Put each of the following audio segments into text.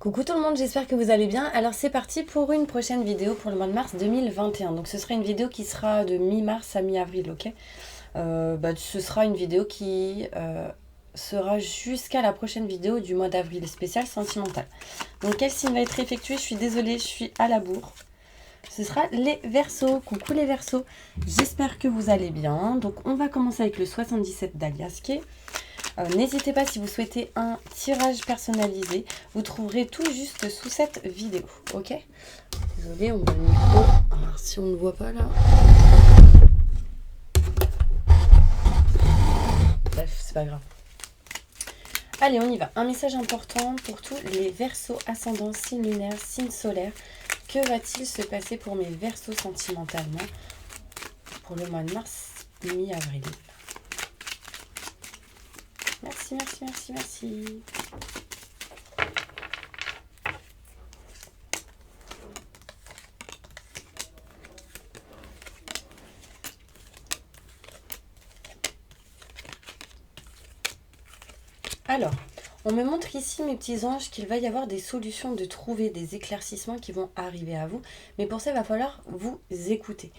Coucou tout le monde, j'espère que vous allez bien. Alors c'est parti pour une prochaine vidéo pour le mois de mars 2021. Donc ce sera une vidéo qui sera de mi-mars à mi-avril, ok. Ce sera une vidéo qui sera jusqu'à la prochaine vidéo du mois d'avril, spécial sentimental. Donc quel signe va être effectué? Je suis désolée, je suis à la bourre. Ce sera les Verseaux. Coucou les Verseaux, j'espère que vous allez bien. Donc on va commencer avec le 77 d'Aliasque. N'hésitez pas si vous souhaitez un tirage personnalisé, vous trouverez tout juste sous cette vidéo, ok? Désolée, on voit le micro, alors si on ne voit pas là. Bref, c'est pas grave. Allez, on y va. Un message important pour tous les Verseaux ascendants, signes lunaires, signes solaires. Que va-t-il se passer pour mes Verseaux sentimentalement pour le mois de mars, mi-avril? Merci, merci, merci, merci. Alors, on me montre ici, mes petits anges, qu'il va y avoir des solutions de trouver des éclaircissements qui vont arriver à vous. Mais pour ça, il va falloir vous écouter.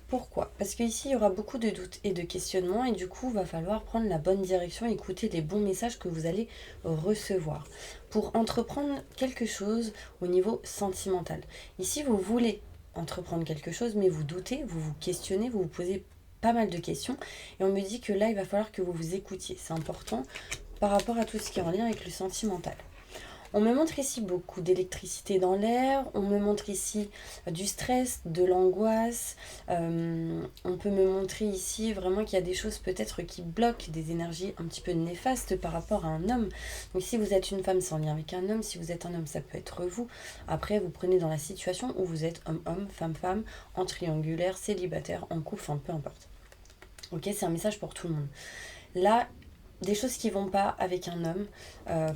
Pourquoi? Parce qu'ici, il y aura beaucoup de doutes et de questionnements et du coup, il va falloir prendre la bonne direction et écouter les bons messages que vous allez recevoir pour entreprendre quelque chose au niveau sentimental. Ici, vous voulez entreprendre quelque chose, mais vous doutez, vous vous questionnez, vous vous posez pas mal de questions et on me dit que là, il va falloir que vous vous écoutiez. C'est important par rapport à tout ce qui est en lien avec le sentimental. On me montre ici beaucoup d'électricité dans l'air, on me montre ici du stress, de l'angoisse, on peut me montrer ici vraiment qu'il y a des choses peut-être qui bloquent, des énergies un petit peu néfastes par rapport à un homme. Donc si vous êtes une femme, c'est en lien avec un homme, si vous êtes un homme, ça peut être vous. Après, vous prenez dans la situation où vous êtes homme-homme, femme-femme, en triangulaire, célibataire, en couple, enfin peu importe. Ok, c'est un message pour tout le monde. Là, des choses qui vont pas avec un homme,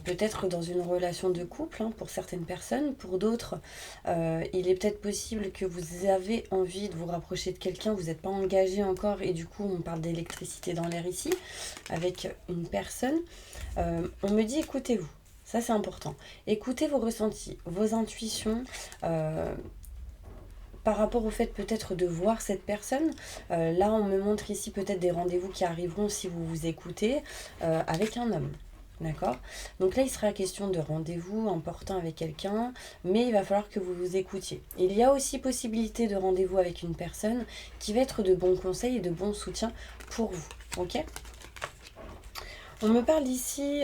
peut-être dans une relation de couple pour certaines personnes, pour d'autres il est peut-être possible que vous avez envie de vous rapprocher de quelqu'un, vous n'êtes pas engagé encore et du coup on parle d'électricité dans l'air ici avec une personne. On me dit écoutez-vous, ça c'est important, écoutez vos ressentis, vos intuitions, par rapport au fait peut-être de voir cette personne. Là on me montre ici peut-être des rendez-vous qui arriveront si vous vous écoutez avec un homme. D'accord? Donc là il sera question de rendez-vous important avec quelqu'un, mais il va falloir que vous vous écoutiez. Il y a aussi possibilité de rendez-vous avec une personne qui va être de bons conseils et de bons soutiens pour vous. Ok? On me parle ici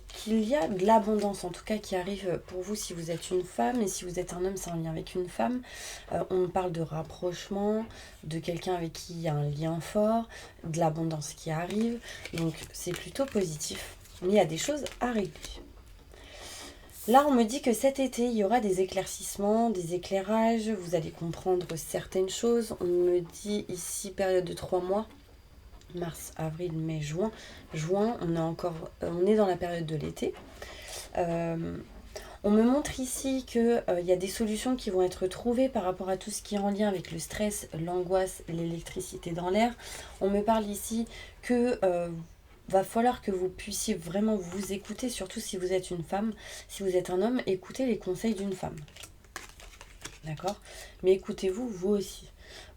qu'il y a de l'abondance, en tout cas qui arrive pour vous si vous êtes une femme, et si vous êtes un homme, c'est en lien avec une femme. On me parle de rapprochement, de quelqu'un avec qui il y a un lien fort, de l'abondance qui arrive, donc c'est plutôt positif, mais il y a des choses à régler. Là, on me dit que cet été, il y aura des éclaircissements, des éclairages, vous allez comprendre certaines choses. On me dit ici période de 3 mois. Mars, avril, mai, juin. Juin, on est dans la période de l'été. On me montre ici qu'il y a des solutions qui vont être trouvées par rapport à tout ce qui est en lien avec le stress, l'angoisse, l'électricité dans l'air. On me parle ici que va falloir que vous puissiez vraiment vous écouter, surtout si vous êtes une femme. Si vous êtes un homme, écoutez les conseils d'une femme. D'accord? Mais écoutez-vous, vous aussi.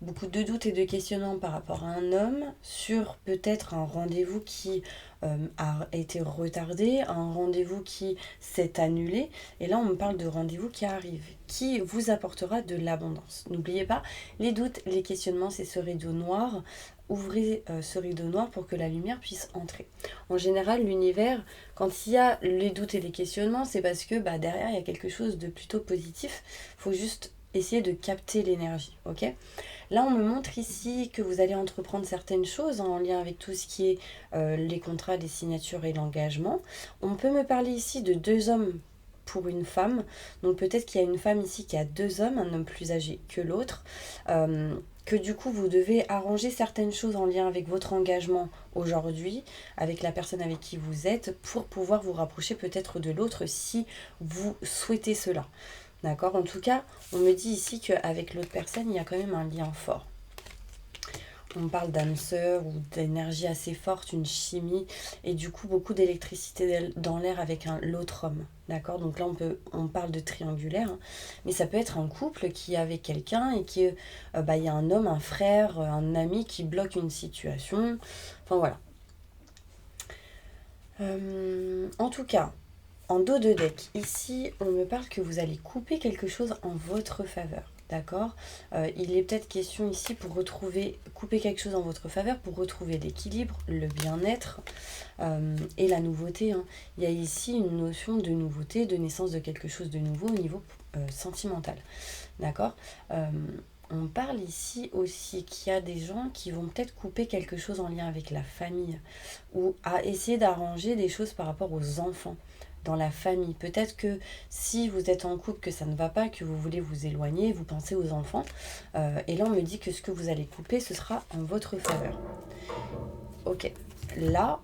Beaucoup de doutes et de questionnements par rapport à un homme sur peut-être un rendez-vous qui a été retardé, un rendez-vous qui s'est annulé. Et là, on me parle de rendez-vous qui arrive, qui vous apportera de l'abondance. N'oubliez pas, les doutes, les questionnements, c'est ce rideau noir. Ouvrez ce rideau noir pour que la lumière puisse entrer. En général, l'univers, quand il y a les doutes et les questionnements, c'est parce que derrière, il y a quelque chose de plutôt positif. Il faut juste essayer de capter l'énergie, ok? Là, on me montre ici que vous allez entreprendre certaines choses en lien avec tout ce qui est les contrats, les signatures et l'engagement. On peut me parler ici de 2 hommes pour une femme. Donc peut-être qu'il y a une femme ici qui a 2 hommes, un homme plus âgé que l'autre. Que du coup, vous devez arranger certaines choses en lien avec votre engagement aujourd'hui, avec la personne avec qui vous êtes, pour pouvoir vous rapprocher peut-être de l'autre si vous souhaitez cela. D'accord? En tout cas, on me dit ici qu'avec l'autre personne, il y a quand même un lien fort. On parle d'âme sœur ou d'énergie assez forte, une chimie, et du coup beaucoup d'électricité dans l'air avec l'autre homme. D'accord? Donc là on parle de triangulaire, hein, mais ça peut être un couple qui est avec quelqu'un et qui il y a un homme, un frère, un ami qui bloque une situation. Enfin voilà. En tout cas, en dos de deck, ici, on me parle que vous allez couper quelque chose en votre faveur. D'accord? Il est peut-être question ici pour couper quelque chose en votre faveur pour retrouver l'équilibre, le bien-être et la nouveauté, hein. Il y a ici une notion de nouveauté, de naissance de quelque chose de nouveau au niveau sentimental. D'accord? On parle ici aussi qu'il y a des gens qui vont peut-être couper quelque chose en lien avec la famille ou à essayer d'arranger des choses par rapport aux enfants dans la famille. Peut-être que si vous êtes en couple, que ça ne va pas, que vous voulez vous éloigner, vous pensez aux enfants. Et là, on me dit que ce que vous allez couper, ce sera en votre faveur. Ok. Là,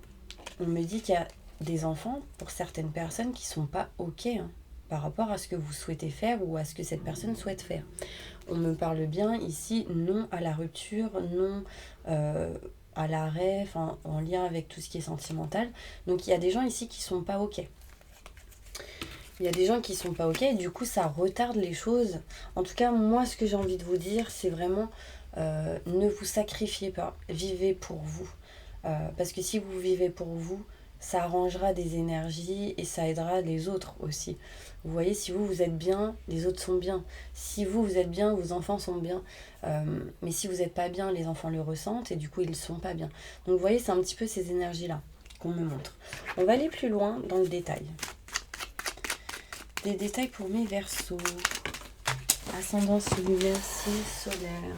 on me dit qu'il y a des enfants, pour certaines personnes, qui sont pas ok, hein, par rapport à ce que vous souhaitez faire ou à ce que cette personne souhaite faire. On me parle bien ici, non à la rupture, non à l'arrêt, en lien avec tout ce qui est sentimental. Donc il y a des gens ici qui sont pas ok. Il y a des gens qui sont pas ok et du coup ça retarde les choses. En tout cas, moi ce que j'ai envie de vous dire, c'est vraiment ne vous sacrifiez pas, vivez pour vous. Parce que si vous vivez pour vous, ça arrangera des énergies et ça aidera les autres aussi. Vous voyez, si vous êtes bien, les autres sont bien. Si vous êtes bien, vos enfants sont bien. Mais si vous n'êtes pas bien, les enfants le ressentent et du coup ils ne sont pas bien. Donc vous voyez, c'est un petit peu ces énergies-là qu'on me montre. On va aller plus loin dans le détail. Des détails pour mes Verseaux. Ascendance lunaire, signe solaire.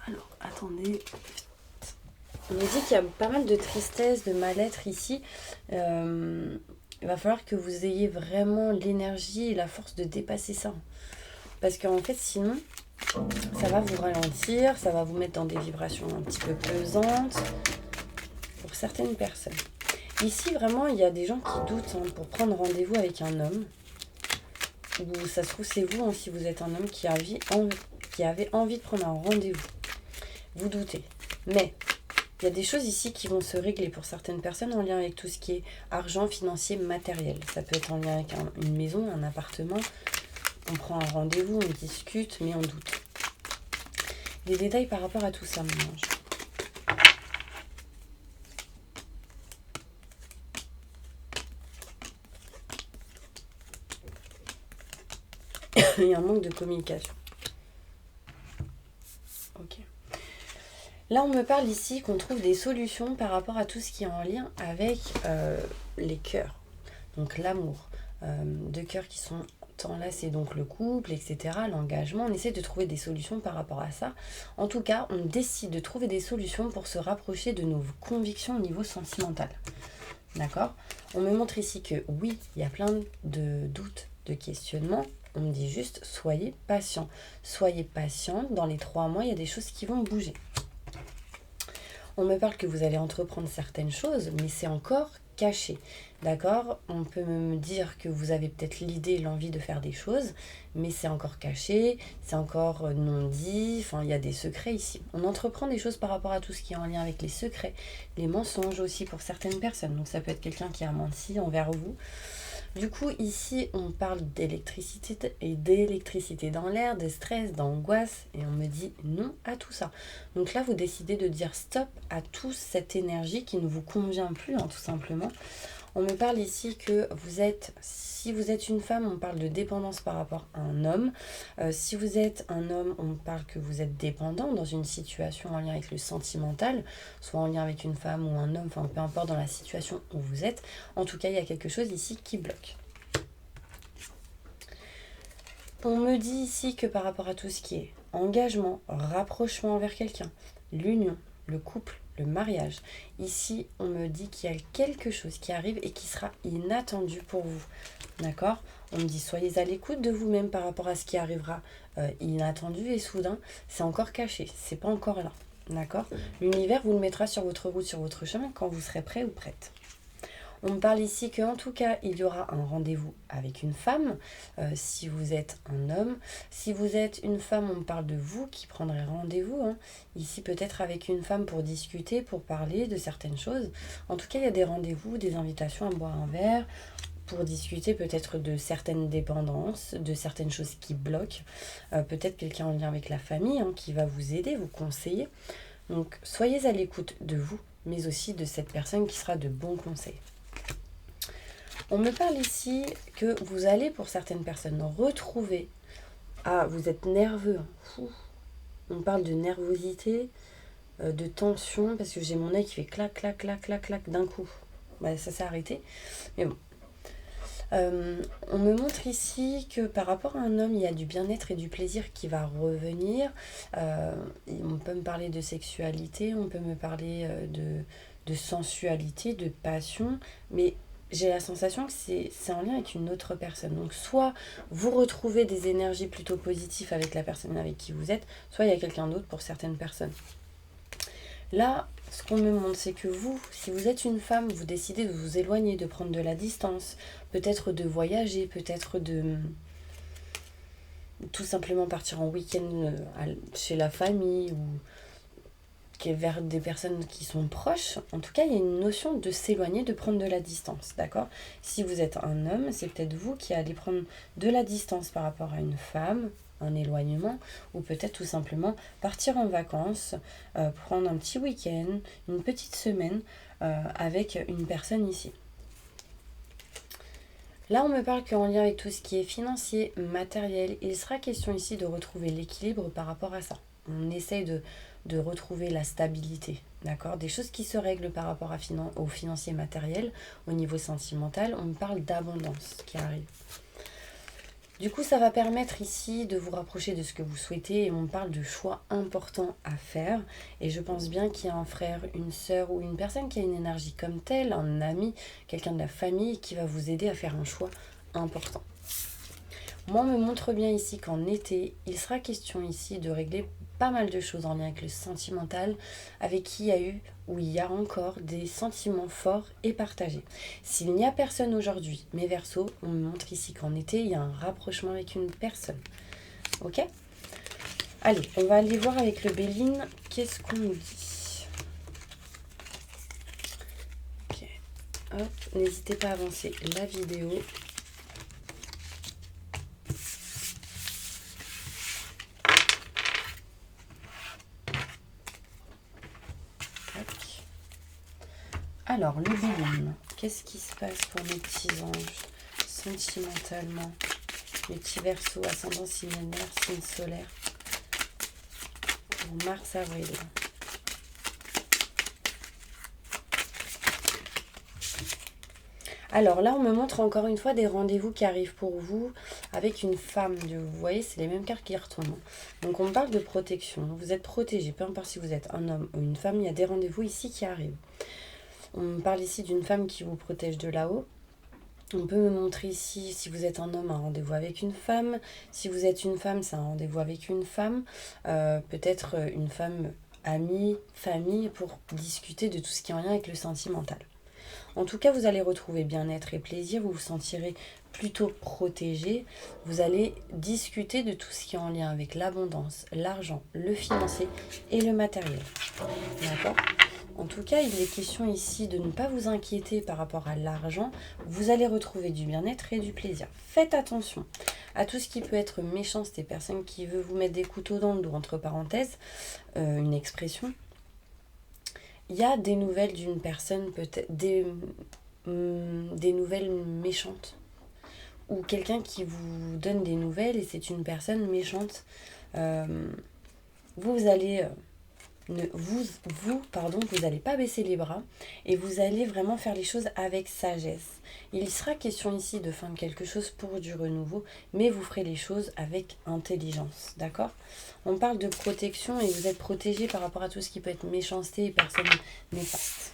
Alors, attendez. On me dit qu'il y a pas mal de tristesse, de mal-être ici. Il va falloir que vous ayez vraiment l'énergie et la force de dépasser ça. Parce qu'en fait, sinon, ça va vous ralentir, ça va vous mettre dans des vibrations un petit peu pesantes pour certaines personnes. Ici, vraiment, il y a des gens qui doutent pour prendre rendez-vous avec un homme. Ou ça se trouve, c'est vous, si vous êtes un homme qui avait envie de prendre un rendez-vous. Vous doutez. Mais il y a des choses ici qui vont se régler pour certaines personnes en lien avec tout ce qui est argent, financier, matériel. Ça peut être en lien avec une maison, un appartement. On prend un rendez-vous, on discute, mais on doute. Des détails par rapport à tout ça, mon ange. Il y a un manque de communication. Ok. Là, on me parle ici qu'on trouve des solutions par rapport à tout ce qui est en lien avec les cœurs. Donc l'amour. Deux cœurs qui sont enlacés, donc le couple, etc. L'engagement. On essaie de trouver des solutions par rapport à ça. En tout cas, on décide de trouver des solutions pour se rapprocher de nos convictions au niveau sentimental. D'accord? On me montre ici que oui, il y a plein de doutes, de questionnements. On me dit juste, soyez patient. Soyez patient. Dans les 3 mois, il y a des choses qui vont bouger. On me parle que vous allez entreprendre certaines choses, mais c'est encore caché. D'accord? On peut me dire que vous avez peut-être l'idée, l'envie de faire des choses, mais c'est encore caché, c'est encore non dit, il y a des secrets ici. On entreprend des choses par rapport à tout ce qui est en lien avec les secrets, les mensonges aussi pour certaines personnes. Donc ça peut être quelqu'un qui a menti envers vous. Du coup, ici, on parle d'électricité et d'électricité dans l'air, de stress, d'angoisse, et on me dit non à tout ça. Donc là, vous décidez de dire stop à toute cette énergie qui ne vous convient plus, tout simplement. On me parle ici que si vous êtes une femme, on parle de dépendance par rapport à un homme. Si vous êtes un homme, on parle que vous êtes dépendant dans une situation en lien avec le sentimental, soit en lien avec une femme ou un homme, peu importe dans la situation où vous êtes. En tout cas, il y a quelque chose ici qui bloque. On me dit ici que par rapport à tout ce qui est engagement, rapprochement envers quelqu'un, l'union, le couple, le mariage. Ici, on me dit qu'il y a quelque chose qui arrive et qui sera inattendu pour vous. D'accord? On me dit, soyez à l'écoute de vous-même par rapport à ce qui arrivera inattendu et soudain. C'est encore caché, c'est pas encore là. D'accord? L'univers vous le mettra sur votre route, sur votre chemin quand vous serez prêt ou prête. On me parle ici qu'en tout cas, il y aura un rendez-vous avec une femme, si vous êtes un homme. Si vous êtes une femme, on me parle de vous qui prendrez rendez-vous, hein. Ici peut-être avec une femme pour discuter, pour parler de certaines choses. En tout cas, il y a des rendez-vous, des invitations à boire un verre, pour discuter peut-être de certaines dépendances, de certaines choses qui bloquent. Peut-être quelqu'un en lien avec la famille, hein, qui va vous aider, vous conseiller. Donc soyez à l'écoute de vous, mais aussi de cette personne qui sera de bons conseils. On me parle ici que vous allez, pour certaines personnes, retrouver... Ah, vous êtes nerveux. Fou. On parle de nervosité, de tension, parce que j'ai mon œil qui fait clac, clac, clac, clac, clac d'un coup. Bah, ça s'est arrêté. Mais bon. On me montre ici que par rapport à un homme, il y a du bien-être et du plaisir qui va revenir. On peut me parler de sexualité, on peut me parler de sensualité, de passion, mais j'ai la sensation que c'est en lien avec une autre personne. Donc soit vous retrouvez des énergies plutôt positives avec la personne avec qui vous êtes, soit il y a quelqu'un d'autre pour certaines personnes. Là, ce qu'on me montre, c'est que vous, si vous êtes une femme, vous décidez de vous éloigner, de prendre de la distance, peut-être de voyager, peut-être de tout simplement partir en week-end chez la famille ou vers des personnes qui sont proches. En tout cas, il y a une notion de s'éloigner, de prendre de la distance, d'accord? Si vous êtes un homme, c'est peut-être vous qui allez prendre de la distance par rapport à une femme, un éloignement, ou peut-être tout simplement partir en vacances, prendre un petit week-end, une petite semaine avec une personne ici. Là, on me parle qu'en lien avec tout ce qui est financier, matériel, il sera question ici de retrouver l'équilibre par rapport à ça. On essaye de retrouver la stabilité, d'accord? Des choses qui se règlent par rapport au financier matériel, au niveau sentimental. On me parle d'abondance qui arrive. Du coup, ça va permettre ici de vous rapprocher de ce que vous souhaitez et on parle de choix importants à faire. Et je pense bien qu'il y a un frère, une sœur ou une personne qui a une énergie comme telle, un ami, quelqu'un de la famille qui va vous aider à faire un choix important. Moi, on me montre bien ici qu'en été, il sera question ici de régler pas mal de choses en lien avec le sentimental, avec qui il y a eu ou il y a encore des sentiments forts et partagés. S'il n'y a personne aujourd'hui, mes Verseaux, on me montre ici qu'en été, il y a un rapprochement avec une personne. Ok ? Allez, on va aller voir avec le Béline, qu'est-ce qu'on nous dit ? Ok, hop, n'hésitez pas à avancer la vidéo. Alors, le Béline, qu'est-ce qui se passe pour mes petits anges sentimentalement? Mes petits Verseaux, ascendant signe lunaire, signe solaire, pour mars-avril. Alors là, on me montre encore une fois des rendez-vous qui arrivent pour vous avec une femme. Vous voyez, c'est les mêmes cartes qui retombent. Donc on me parle de protection. Vous êtes protégé, peu importe si vous êtes un homme ou une femme, il y a des rendez-vous ici qui arrivent. On me parle ici d'une femme qui vous protège de là-haut. On peut me montrer ici, si vous êtes un homme, un rendez-vous avec une femme. Si vous êtes une femme, c'est un rendez-vous avec une femme. Peut-être une femme amie, famille, pour discuter de tout ce qui est en lien avec le sentimental. En tout cas, vous allez retrouver bien-être et plaisir. Vous vous sentirez plutôt protégé. Vous allez discuter de tout ce qui est en lien avec l'abondance, l'argent, le financier et le matériel. D'accord ? En tout cas, il est question ici de ne pas vous inquiéter par rapport à l'argent. Vous allez retrouver du bien-être et du plaisir. Faites attention à tout ce qui peut être méchanceté, personne qui veut vous mettre des couteaux dans le dos, entre parenthèses, une expression. Il y a des nouvelles d'une personne, peut-être des nouvelles méchantes. Ou quelqu'un qui vous donne des nouvelles et c'est une personne méchante. Vous allez... vous n'allez pas baisser les bras et vous allez vraiment faire les choses avec sagesse. Il sera question ici de fin de quelque chose pour du renouveau, mais vous ferez les choses avec intelligence, d'accord? On parle de protection et vous êtes protégé par rapport à tout ce qui peut être méchanceté et personne néfaste.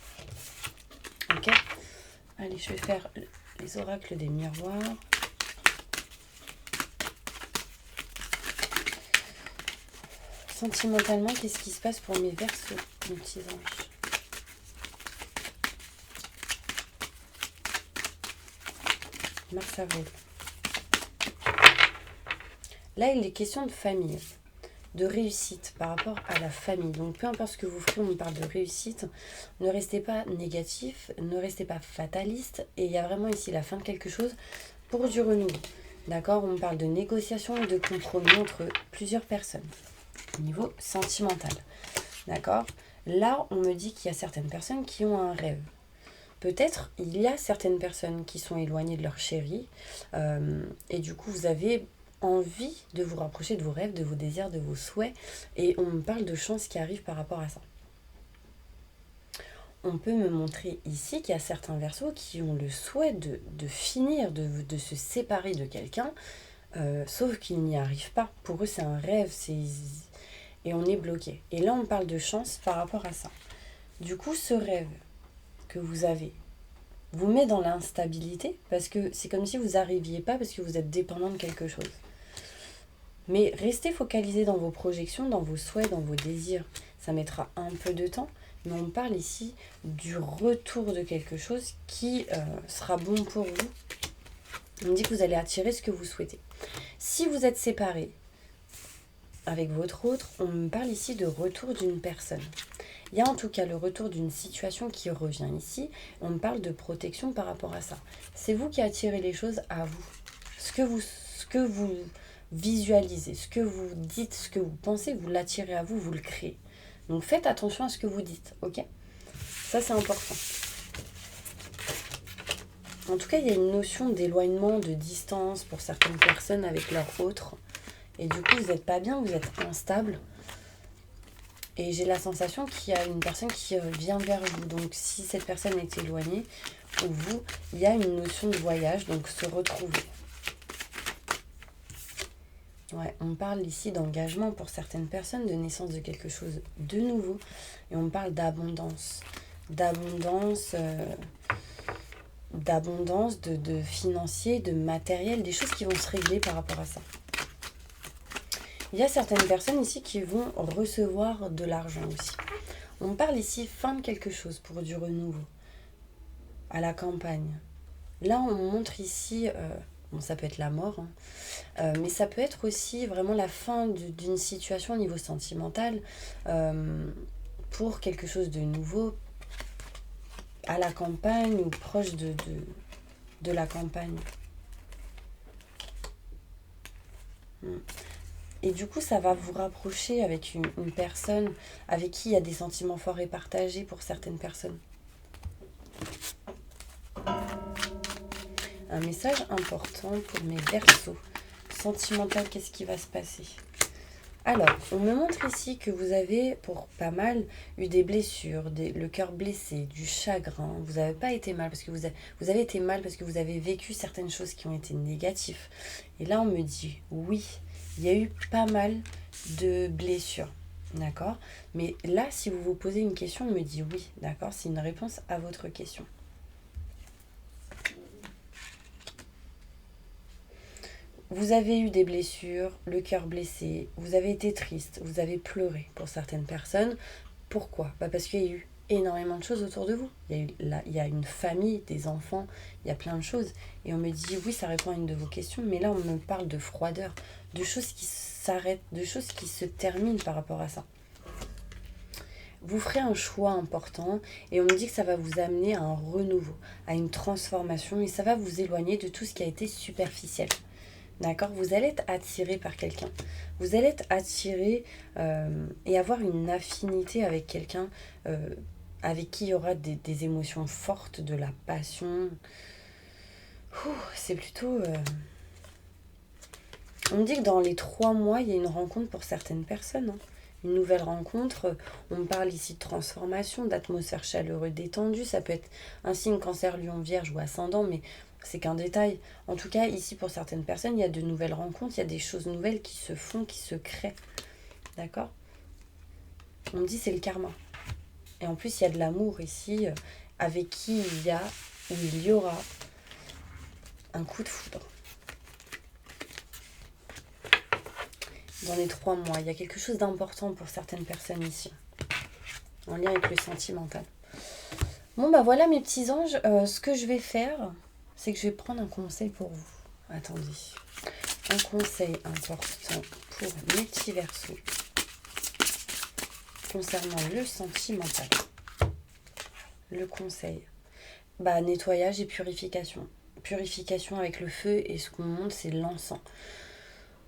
Ok? Allez, je vais faire les oracles des miroirs. Sentimentalement, qu'est-ce qui se passe pour mes Verseaux, mes petits anges? Mars avril. Là, il est question de famille, de réussite par rapport à la famille. Donc, peu importe ce que vous ferez, on parle de réussite. Ne restez pas négatif, ne restez pas fataliste. Et il y a vraiment ici la fin de quelque chose pour du renouveau. D'accord? On parle de négociation et de compromis entre plusieurs personnes au niveau sentimental. D'accord? Là, on me dit qu'il y a certaines personnes qui ont un rêve. Peut-être il y a certaines personnes qui sont éloignées de leur chéri et du coup vous avez envie de vous rapprocher de vos rêves, de vos désirs, de vos souhaits, et on me parle de chances qui arrivent par rapport à ça. On peut me montrer ici qu'il y a certains Verseaux qui ont le souhait de finir, de se séparer de quelqu'un, sauf qu'ils n'y arrivent pas. Pour eux c'est un rêve, et on est bloqué. Et là on parle de chance par rapport à ça. Du coup ce rêve que vous avez vous met dans l'instabilité parce que c'est comme si vous n'arriviez pas parce que vous êtes dépendant de quelque chose. Mais restez focalisé dans vos projections, dans vos souhaits, dans vos désirs. Ça mettra un peu de temps, mais on parle ici du retour de quelque chose qui sera bon pour vous. On dit que vous allez attirer ce que vous souhaitez. Si vous êtes séparé avec votre autre, on me parle ici de retour d'une personne. Il y a en tout cas le retour d'une situation qui revient ici. On me parle de protection par rapport à ça. C'est vous qui attirez les choses à vous. Ce que vous visualisez, ce que vous dites, ce que vous pensez, vous l'attirez à vous, vous le créez. Donc faites attention à ce que vous dites, ok? Ça c'est important. En tout cas, il y a une notion d'éloignement, de distance pour certaines personnes avec leur autre. Et du coup, vous n'êtes pas bien, vous êtes instable. Et j'ai la sensation qu'il y a une personne qui vient vers vous. Donc si cette personne est éloignée, ou vous, il y a une notion de voyage, donc se retrouver. Ouais, on parle ici d'engagement pour certaines personnes, de naissance de quelque chose de nouveau. Et on parle d'abondance. D'abondance, de financier, de matériel, des choses qui vont se régler par rapport à ça. Il y a certaines personnes ici qui vont recevoir de l'argent aussi. On parle ici fin de quelque chose pour du renouveau. À la campagne. Là, on montre ici, bon, ça peut être la mort, hein, mais ça peut être aussi vraiment la fin d'une situation au niveau sentimental pour quelque chose de nouveau à la campagne ou proche de la campagne. Et du coup, ça va vous rapprocher avec une personne avec qui il y a des sentiments forts et partagés pour certaines personnes. Un message important pour mes Verseaux. Sentimental, qu'est-ce qui va se passer? Alors, on me montre ici que vous avez, pour pas mal, eu des blessures, le cœur blessé, du chagrin. Vous n'avez pas été mal parce que vous avez été mal parce que vous avez vécu certaines choses qui ont été négatives. Et là, on me dit oui. Il y a eu pas mal de blessures, d'accord? Mais là, si vous vous posez une question, on me dit oui, d'accord? C'est une réponse à votre question. Vous avez eu des blessures, le cœur blessé, vous avez été triste, vous avez pleuré pour certaines personnes. Pourquoi? Parce qu'il y a eu énormément de choses autour de vous. Il y a une famille, des enfants, il y a plein de choses. Et on me dit, oui, ça répond à une de vos questions, mais là, on me parle de froideur, de choses qui s'arrêtent, de choses qui se terminent par rapport à ça. Vous ferez un choix important et on me dit que ça va vous amener à un renouveau, à une transformation et ça va vous éloigner de tout ce qui a été superficiel. D'accord? Vous allez être attiré par quelqu'un. Vous allez être attiré et avoir une affinité avec quelqu'un avec qui il y aura des émotions fortes, de la passion. C'est plutôt... On me dit que dans les 3 mois, il y a une rencontre pour certaines personnes. Hein. Une nouvelle rencontre. On me parle ici de transformation, d'atmosphère chaleureuse détendue. Ça peut être un signe cancer, lion, vierge ou ascendant, mais c'est qu'un détail. En tout cas, ici, pour certaines personnes, il y a de nouvelles rencontres. Il y a des choses nouvelles qui se font, qui se créent. D'accord? On me dit c'est le karma. Et en plus, il y a de l'amour ici, avec qui il y aura un coup de foudre. Dans les 3 mois, il y a quelque chose d'important pour certaines personnes ici, en lien avec le sentimental. Bon, voilà mes petits anges, ce que je vais faire, c'est que je vais prendre un conseil pour vous. Attendez. Un conseil important pour mes petits Verseaux concernant le sentimental. Le conseil. Nettoyage et purification. Purification avec le feu, et ce qu'on monte, c'est l'encens.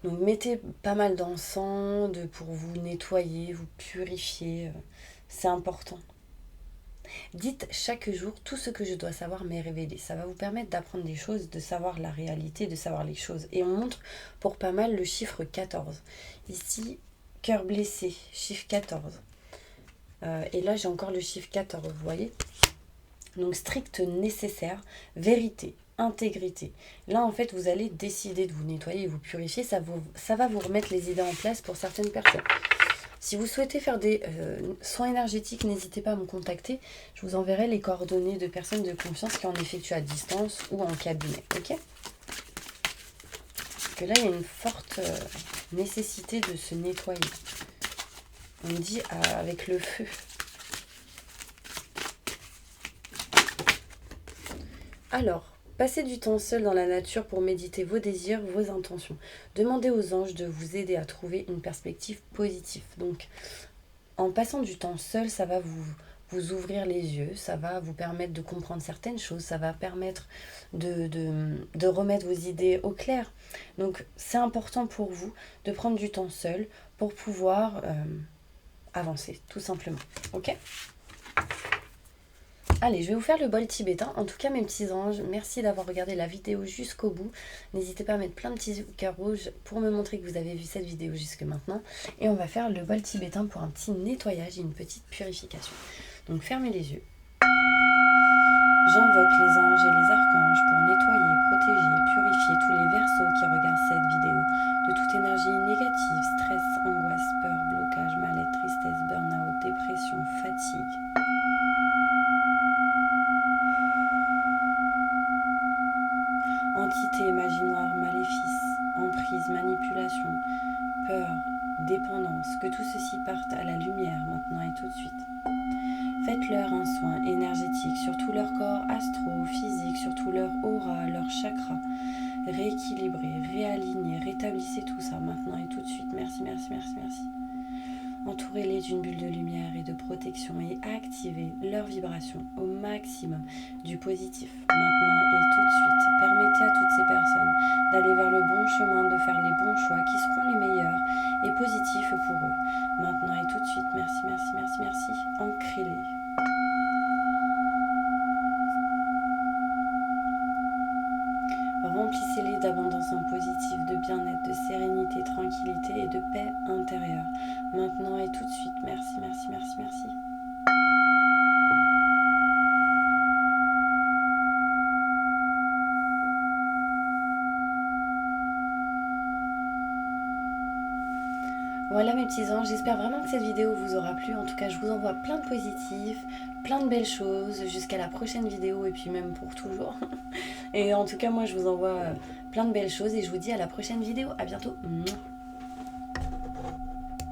Donc mettez pas mal d'encens pour vous nettoyer, vous purifier. C'est important. Dites chaque jour tout ce que je dois savoir m'est révélé. Ça va vous permettre d'apprendre des choses, de savoir la réalité, de savoir les choses. Et on montre pour pas mal le chiffre 14. Ici, cœur blessé, chiffre 14. Et là, j'ai encore le chiffre 14, vous voyez. Donc strict nécessaire, vérité, intégrité. Là, en fait, vous allez décider de vous nettoyer et vous purifier. Ça va vous remettre les idées en place pour certaines personnes. Si vous souhaitez faire des soins énergétiques, n'hésitez pas à me contacter. Je vous enverrai les coordonnées de personnes de confiance qui en effectuent à distance ou en cabinet. Ok ? Parce que là, il y a une forte nécessité de se nettoyer. On me dit avec le feu. Alors, passez du temps seul dans la nature pour méditer vos désirs, vos intentions. Demandez aux anges de vous aider à trouver une perspective positive. Donc, en passant du temps seul, ça va vous ouvrir les yeux, ça va vous permettre de comprendre certaines choses, ça va permettre de remettre vos idées au clair. Donc, c'est important pour vous de prendre du temps seul pour pouvoir avancer, tout simplement. Ok ? Allez, je vais vous faire le bol tibétain. En tout cas, mes petits anges, merci d'avoir regardé la vidéo jusqu'au bout. N'hésitez pas à mettre plein de petits cœurs rouges pour me montrer que vous avez vu cette vidéo jusque maintenant. Et on va faire le bol tibétain pour un petit nettoyage et une petite purification. Donc, fermez les yeux. J'invoque les anges et les archanges pour nettoyer, protéger, purifier tous les Verseaux qui regardent cette vidéo de toute énergie négative, stress, angoisse, peur, blocage, mal-être, tristesse, burn-out, dépression, fatigue. Entité, magie noire, maléfice, emprise, manipulation, peur, dépendance, que tout ceci parte à la lumière maintenant et tout de suite. Faites-leur un soin énergétique sur tout leur corps astro, physique, sur tout leur aura, leur chakra. Rééquilibrez, réalignez, rétablissez tout ça maintenant et tout de suite. Merci, merci, merci, merci. Entourez-les d'une bulle de lumière et de protection et activez leur vibration au maximum du positif. Maintenant et tout de suite, permettez à toutes ces personnes d'aller vers le bon chemin, de faire les bons choix qui seront les meilleurs et positifs pour eux. Maintenant et tout de suite, merci, merci, merci, merci. Ancrez-les. Remplissez-les d'abondance en positif, de bien-être, de sérénité, tranquillité et de paix intérieure. Maintenant et tout de suite. Merci, merci, merci, merci. Voilà mes petits anges, j'espère vraiment que cette vidéo vous aura plu. En tout cas, je vous envoie plein de positifs, plein de belles choses. Jusqu'à la prochaine vidéo et puis même pour toujours. Et en tout cas, moi, je vous envoie plein de belles choses et je vous dis à la prochaine vidéo. À bientôt.